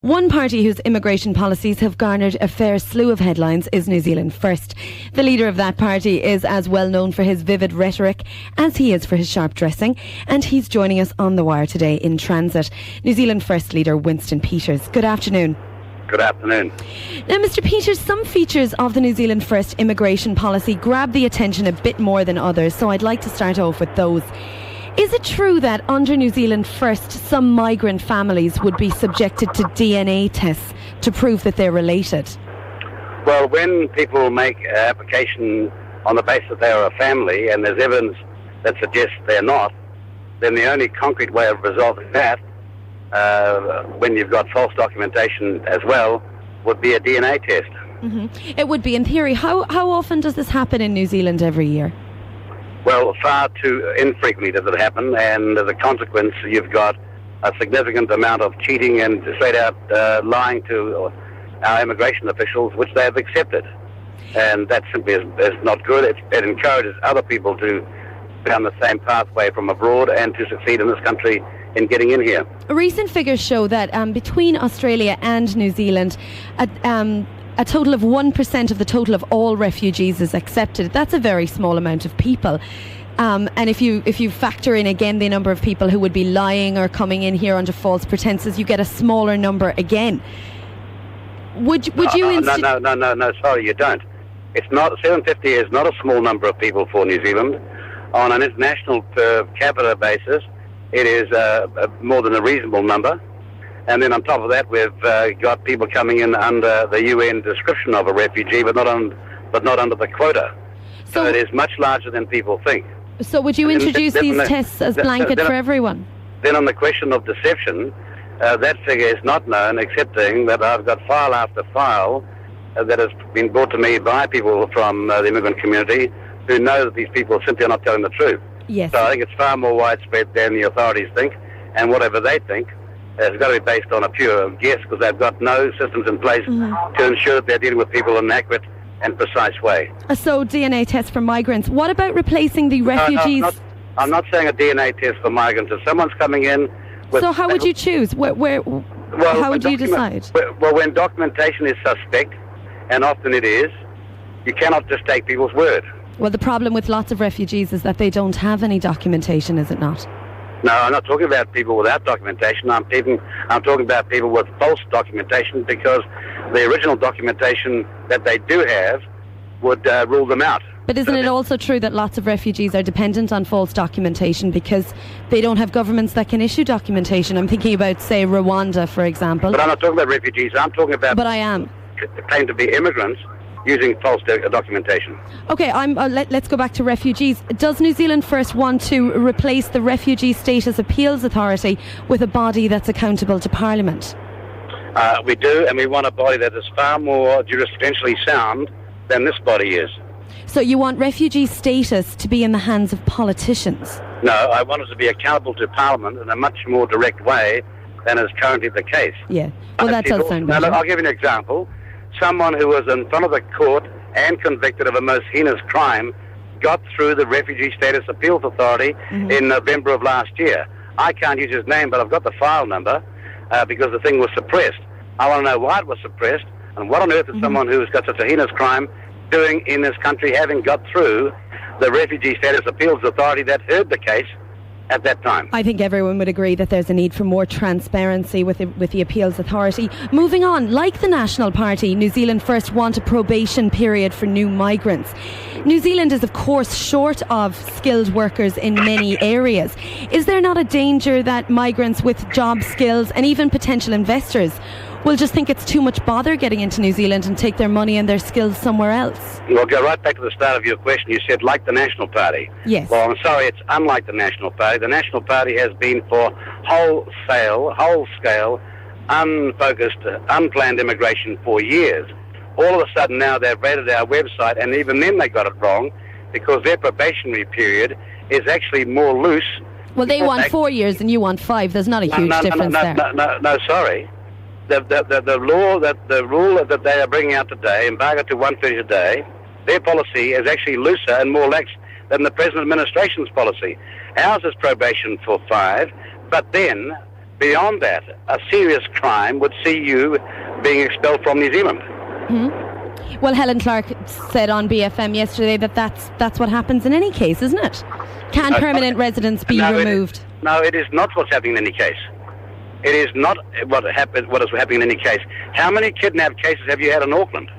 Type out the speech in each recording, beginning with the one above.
One party whose immigration policies have garnered a fair slew of headlines is New Zealand First. The leader of that party is as well known for his vivid rhetoric as he is for his sharp dressing, and he's joining us on the wire today in transit. New Zealand First leader Winston Peters. Good afternoon. Good afternoon. Now, Mr. Peters, some features of the New Zealand First immigration policy grab the attention a bit more than others, so I'd like to start off with those. Is it true that under New Zealand First, some migrant families would be subjected to DNA tests to prove that they're related? Well, when people make an application on the basis that they are a family and there's evidence that suggests they're not, then the only concrete way of resolving that, when you've got false documentation as well, would be a DNA test. Mm-hmm. It would be, in theory. How often does this happen in New Zealand every year? Well, far too infrequently does it happen, and as a consequence, you've got a significant amount of cheating and straight-out lying to our immigration officials, which they have accepted. And that simply is not good. It encourages other people to go down the same pathway from abroad and to succeed in this country in getting in here. Recent figures show that between Australia and New Zealand, a total of 1% of the total of all refugees is accepted. That's a very small amount of people. And if you factor in again the number of people who would be lying or coming in here under false pretenses, you get a smaller number again. Would you? No. Sorry, you don't. It's not. 750 is not a small number of people for New Zealand. On an international per capita basis, it is more than a reasonable number. And then on top of that, we've got people coming in under the UN description of a refugee, but not under the quota. So it is much larger than people think. So would you introduce these tests as blanket for everyone? Then on the question of deception, that figure is not known, excepting that I've got file after file that has been brought to me by people from the immigrant community who know that these people simply are not telling the truth. Yes. So I think it's far more widespread than the authorities think, and whatever they think, it's got to be based on a pure guess because they've got no systems in place to ensure that they're dealing with people in an accurate and precise way. So DNA tests for migrants. What about replacing the refugees? No, I'm not saying a DNA test for migrants. If someone's coming in with... So how would you choose? How would you decide? Well, when documentation is suspect, and often it is, you cannot just take people's word. Well, the problem with lots of refugees is that they don't have any documentation, is it not? No, I'm not talking about people without documentation. I'm talking about people with false documentation because the original documentation that they do have would rule them out. But isn't it also true that lots of refugees are dependent on false documentation because they don't have governments that can issue documentation? I'm thinking about, say, Rwanda, for example. But I'm not talking about refugees. I'm talking about... But I am. ...claim to be immigrants using false documentation. Okay, let's go back to refugees. Does New Zealand First want to replace the Refugee Status Appeals Authority with a body that's accountable to Parliament? We do, and we want a body that is far more jurisprudentially sound than this body is. So you want refugee status to be in the hands of politicians? No, I want it to be accountable to Parliament in a much more direct way than is currently the case. Yeah, well, that does sound better. Now, I'll give you an example. Someone who was in front of the court and convicted of a most heinous crime got through the Refugee Status Appeals Authority in November of last year. I can't use his name, but I've got the file number because the thing was suppressed. I want to know why it was suppressed and what on earth is someone who's got such a heinous crime doing in this country, having got through the Refugee Status Appeals Authority that heard the case at that time. I think everyone would agree that there's a need for more transparency with the Appeals Authority. Moving on, like the National Party, New Zealand First want a probation period for new migrants. New Zealand is, of course, short of skilled workers in many areas. Is there not a danger that migrants with job skills and even potential investors will just think it's too much bother getting into New Zealand and take their money and their skills somewhere else? We'll go right back to the start of your question. You said, like the National Party. Yes. Well, I'm sorry, it's unlike the National Party. The National Party has been for whole-scale, unfocused, unplanned immigration for years. All of a sudden now they've raided our website, and even then they got it wrong because their probationary period is actually more loose. Well, they want 4 years and you want 5. There's not a huge difference there. No, sorry. The rule that they are bringing out today, embargo to 130 a day, their policy is actually looser and more lax than the present administration's policy. Ours is probation for 5, but then beyond that, a serious crime would see you being expelled from New Zealand. Mm-hmm. Well, Helen Clark said on BFM yesterday that that's what happens in any case, isn't it? Can permanent residents be removed? It is not what's happening in any case. It is not what is happening in any case. How many kidnap cases have you had in Auckland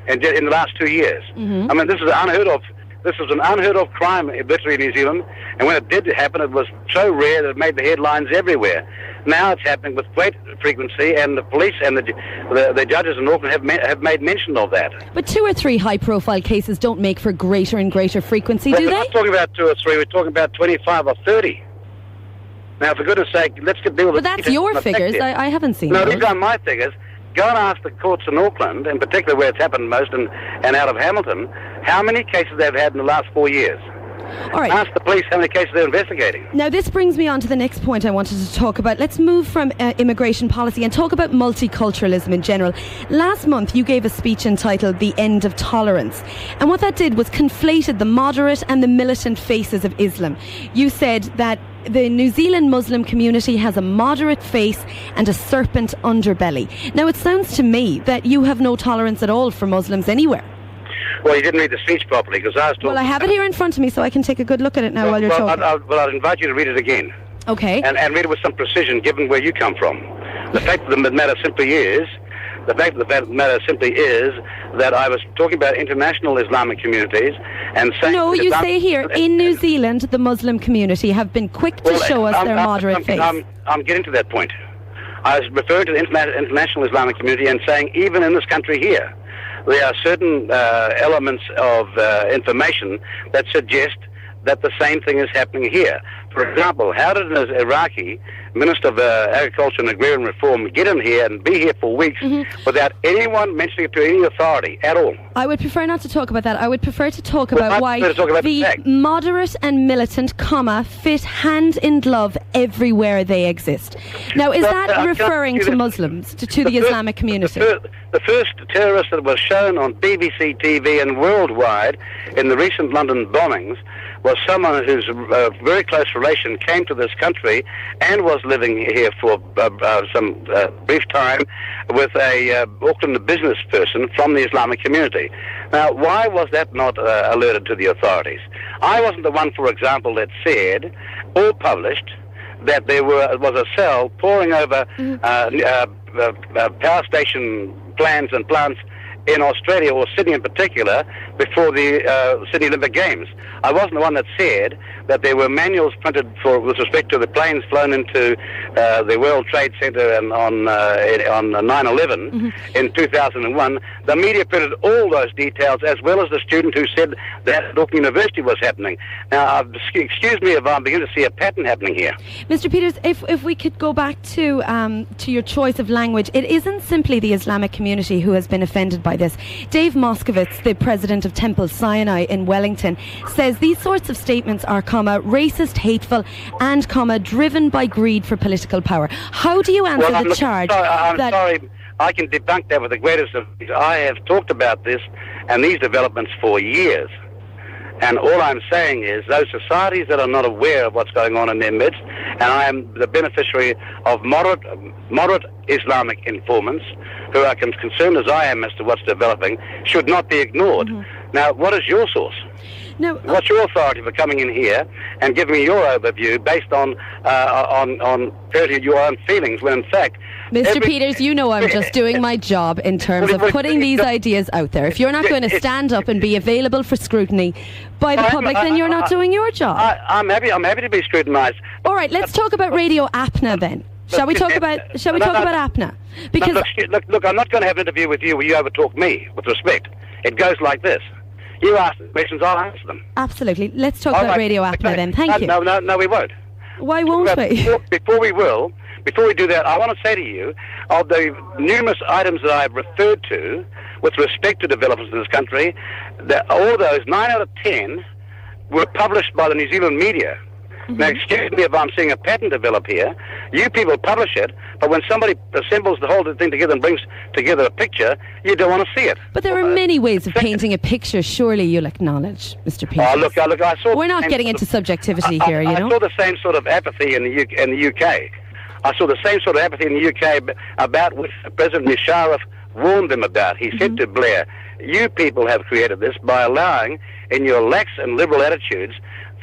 in the last 2 years? Mm-hmm. I mean, this is unheard of. This was an unheard of crime, literally, in New Zealand. And when it did happen, it was so rare that it made the headlines everywhere. Now it's happening with great frequency, and the police and the judges in Auckland have made mention of that. But 2 or 3 high-profile cases don't make for greater and greater frequency, do they? We're not talking about 2 or 3. We're talking about 25 or 30. Now, for goodness sake, let's deal with it. But that's your figures. I haven't seen those. No, these are my figures. Go and ask the courts in Auckland, in particular where it's happened most, and out of Hamilton, how many cases they've had in the last 4 years. All right. Ask the police how many cases they're investigating. Now, this brings me on to the next point I wanted to talk about. Let's move from immigration policy and talk about multiculturalism in general. Last month, you gave a speech entitled The End of Tolerance. And what that did was conflated the moderate and the militant faces of Islam. You said that the New Zealand Muslim community has a moderate face and a serpent underbelly. Now, it sounds to me that you have no tolerance at all for Muslims anywhere. Well, you didn't read the speech properly, because I was talking... Well, I have it here in front of me, so I can take a good look at it now while you're talking. I'd invite you to read it again. Okay. And read it with some precision, given where you come from. The fact of the matter simply is... that I was talking about international Islamic communities and saying... No, you say here, in New Zealand, the Muslim community have been quick to show us their moderate face. I'm getting to that point. I was referring to the international Islamic community and saying, even in this country here, there are certain elements of information that suggest that the same thing is happening here. For example, how did an Iraqi Minister of Agriculture and Agrarian Reform get in here and be here for weeks without anyone mentioning it to any authority at all? I would prefer not to talk about that. I would prefer to talk about why the moderate and militant, fit hand in glove everywhere they exist. Now, is that referring to Muslims, to the Islamic community? The first terrorist that was shown on BBC TV and worldwide in the recent London bombings was someone whose very close relation came to this country and was living here for some brief time with a Auckland business person from the Islamic community. Now, why was that not alerted to the authorities? I wasn't the one, for example, that said or published that there was a cell pouring over power station plans and plants in Australia, or Sydney in particular, before the Sydney Olympic Games. I wasn't the one that said that there were manuals printed with respect to the planes flown into the World Trade Center on 9/11 in 2001. The media printed all those details, as well as the student who said that at Auckland University was happening. Now, excuse me if I'm beginning to see a pattern happening here. Mr. Peters, if we could go back to your choice of language, it isn't simply the Islamic community who has been offended by this. Dave Moskovitz, the president of Temple Sinai in Wellington, says these sorts of statements are, racist, hateful, and, driven by greed for political power. How do you answer the charge? I'm sorry, I can debunk that with the greatest of... I have talked about this and these developments for years. And all I'm saying is those societies that are not aware of what's going on in their midst, and I am the beneficiary of moderate Islamic informants who are concerned as I am as to what's developing, should not be ignored. Now, what is your source? No, what's your authority for coming in here and giving me your overview based on your own feelings, when in fact... Mr. Peters, you know I'm just doing my job in terms of putting these ideas out there. If you're not going to stand up and be available for scrutiny by the public, then you're not doing your job. I'm happy to be scrutinised. All right, let's talk about Radio APNA then. Shall we talk about APNA? Because look, I'm not going to have an interview with you where you overtalk me, with respect. It goes like this. You ask the questions, I'll answer them. Absolutely. Let's talk about Radio APNA then. Thank you. No, we won't. Why won't we? Before we do that, I want to say to you, of the numerous items that I've referred to with respect to developments in this country, that all of those, 9 out of 10, were published by the New Zealand media. Now, excuse me if I'm seeing a pattern develop here. You people publish it, but when somebody assembles the whole thing together and brings together a picture, you don't want to see it. But there are many ways of painting a picture, surely you'll acknowledge, Mr. Peters. Look, I saw... We're not getting into subjectivity here, you know. I saw the same sort of apathy in the UK. I saw the same sort of apathy in the UK about which President Musharraf warned them about. He said to Blair, you people have created this by allowing, in your lax and liberal attitudes,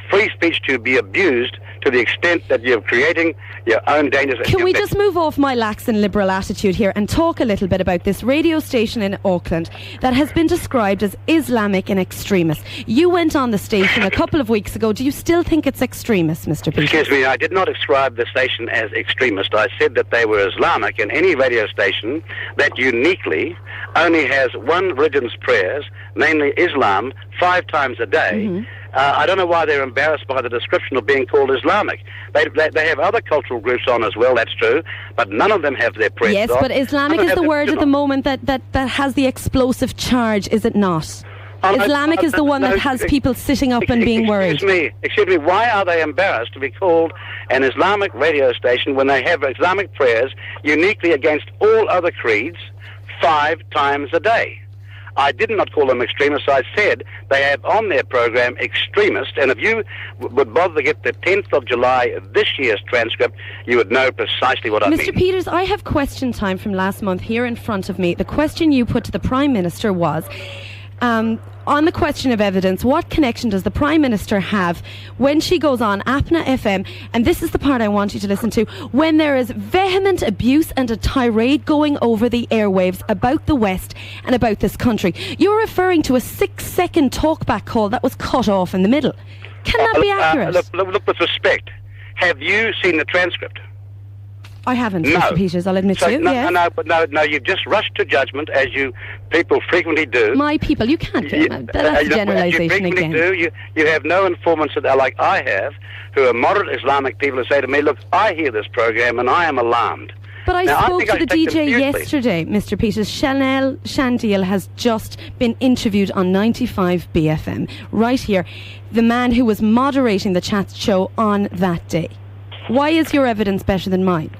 free speech to be abused to the extent that you're creating your own dangers. Can we just move off my lax and liberal attitude here and talk a little bit about this radio station in Auckland that has been described as Islamic and extremist? You went on the station a couple of weeks ago. Do you still think it's extremist, Mr. Peters? Excuse me, I did not describe the station as extremist. I said that they were Islamic, and any radio station that uniquely only has one religion's prayers, namely Islam, 5 times a day. I don't know why they're embarrassed by the description of being called Islamic. They have other cultural groups on as well, that's true, but none of them have their prayers. Yes, but Islamic is the word at the moment that has the explosive charge, is it not? Islamic is the one that has people sitting up and being worried. Excuse me, why are they embarrassed to be called an Islamic radio station when they have Islamic prayers uniquely against all other creeds 5 times a day? I did not call them extremists. I said they have on their program extremists, and if you would bother to get the 10th of July of this year's transcript, you would know precisely what I mean. Mr. Peters, I have question time from last month here in front of me. The question you put to the Prime Minister was, on the question of evidence, what connection does the Prime Minister have when she goes on APNA FM, and this is the part I want you to listen to, when there is vehement abuse and a tirade going over the airwaves about the West and about this country? You're referring to a 6-second talkback call that was cut off in the middle. Can that be accurate? Look, with respect, have you seen the transcript? I haven't, Mr. Peters, I'll admit to you. No, you've just rushed to judgment, as you people frequently do. My people, you can't do that. That's a generalisation again. You have no informants that are like I have, who are moderate Islamic people who say to me, look, I hear this program and I am alarmed. But I spoke to the DJ yesterday, Mr. Peters. Chanel Chandil has just been interviewed on 95 BFM, right here. The man who was moderating the chat show on that day. Why is your evidence better than mine?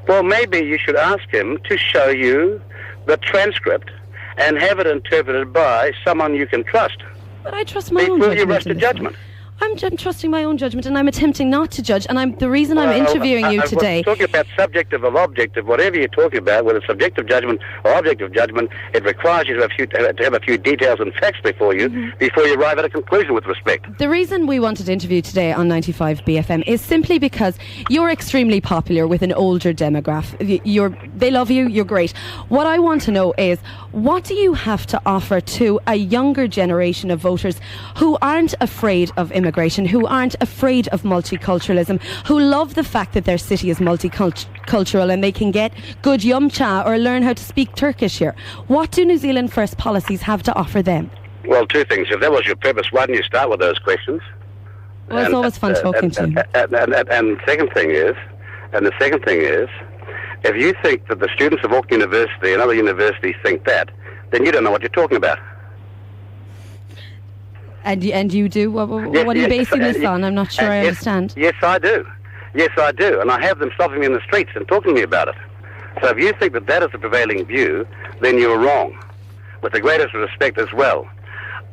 Well, maybe you should ask him to show you the transcript and have it interpreted by someone you can trust. But I trust my own judgment. Before you rush to judgment. I'm trusting my own judgment, and I'm attempting not to judge. And the reason I'm interviewing you today. We're talking about subjective or objective, whatever you're talking about, whether subjective judgment or objective judgment, it requires you to have a few details and facts before you arrive at a conclusion with respect. The reason we wanted to interview today on 95 BFM is simply because you're extremely popular with an older demographic. They love you. You're great. What I want to know is, what do you have to offer to a younger generation of voters who aren't afraid of immigration, who aren't afraid of multiculturalism, who love the fact that their city is multicultural and they can get good yum cha or learn how to speak Turkish here? What do New Zealand First policies have to offer them? Well, 2 things. If that was your purpose, why didn't you start with those questions? Well, it's always fun talking to you. And the second thing is, if you think that the students of Auckland University and other universities think that, then you don't know what you're talking about. And you do? What are you basing this on? I'm not sure I understand. Yes, I do. And I have them stopping me in the streets and talking to me about it. So if you think that is the prevailing view, then you're wrong. With the greatest respect as well.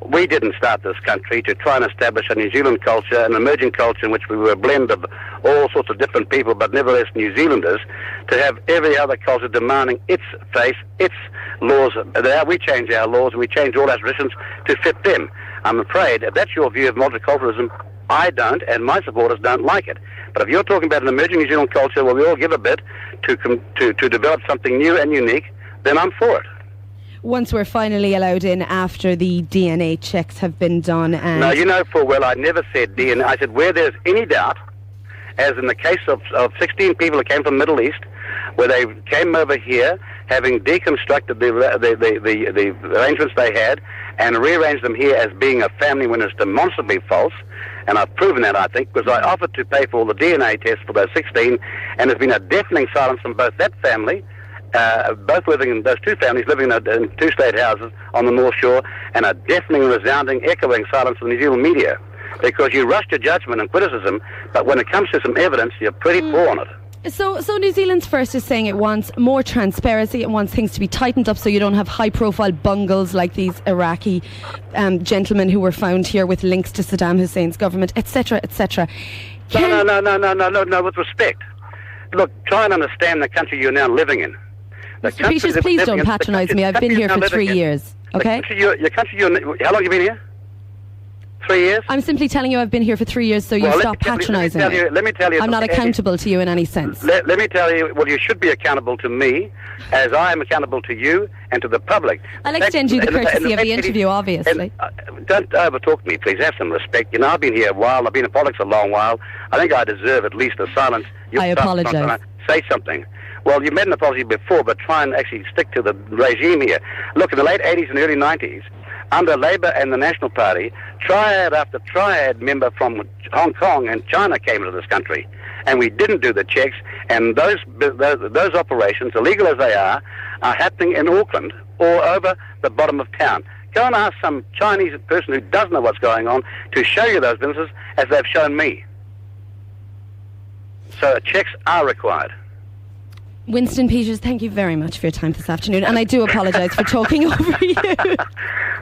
We didn't start this country to try and establish a New Zealand culture, an emerging culture in which we were a blend of all sorts of different people, but nevertheless New Zealanders, to have every other culture demanding its face, its laws. We change our laws and we change all our traditions to fit them. I'm afraid if that's your view of multiculturalism, I don't, and my supporters don't like it. But if you're talking about an emerging New Zealand culture where we all give a bit to develop something new and unique, then I'm for it. Once we're finally allowed in after the DNA checks have been done. And no, you know full well I never said DNA. I said where there's any doubt, as in the case of 16 people that came from the Middle East, where they came over here having deconstructed the arrangements they had and rearranged them here as being a family when it's demonstrably false. And I've proven that, I think, because I offered to pay for all the DNA tests for those 16, and there's been a deafening silence from both that family, both living in those 2 families living in 2 state houses on the North Shore, and a deafening, resounding, echoing silence from the New Zealand media. Because you rush to judgment and criticism, but when it comes to some evidence, you're pretty poor on it. So New Zealand's First is saying it wants more transparency, it wants things to be tightened up so you don't have high-profile bungles like these Iraqi gentlemen who were found here with links to Saddam Hussein's government, etc., etc. No, with respect. Look, try and understand the country you're now living in. Mr. Peters, please don't patronise me. I've been here for 3 years. Okay? How long have you been here? 3 years? I'm simply telling you I've been here for 3 years, so you stop patronising me. Let me tell you. I'm not accountable to you in any sense. Let me tell you, well, you should be accountable to me, as I am accountable to you and to the public. I'll extend you the courtesy of the interview, obviously. Don't overtalk me, please. Have some respect. You know, I've been here a while. I've been in politics a long while. I think I deserve at least a silence. I apologise. Say something. Well, you made an apology before, but try and actually stick to the regime here. Look, in the late 80s and early 90s, under Labour and the National Party, triad after triad member from Hong Kong and China came into this country. And we didn't do the checks, and those operations, illegal as they are happening in Auckland or over the bottom of town. Go and ask some Chinese person who doesn't know what's going on to show you those businesses as they've shown me. So checks are required. Winston Peters, thank you very much for your time this afternoon, and I do apologise for talking over you.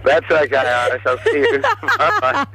That's okay, Iris. I'll see you. Bye-bye.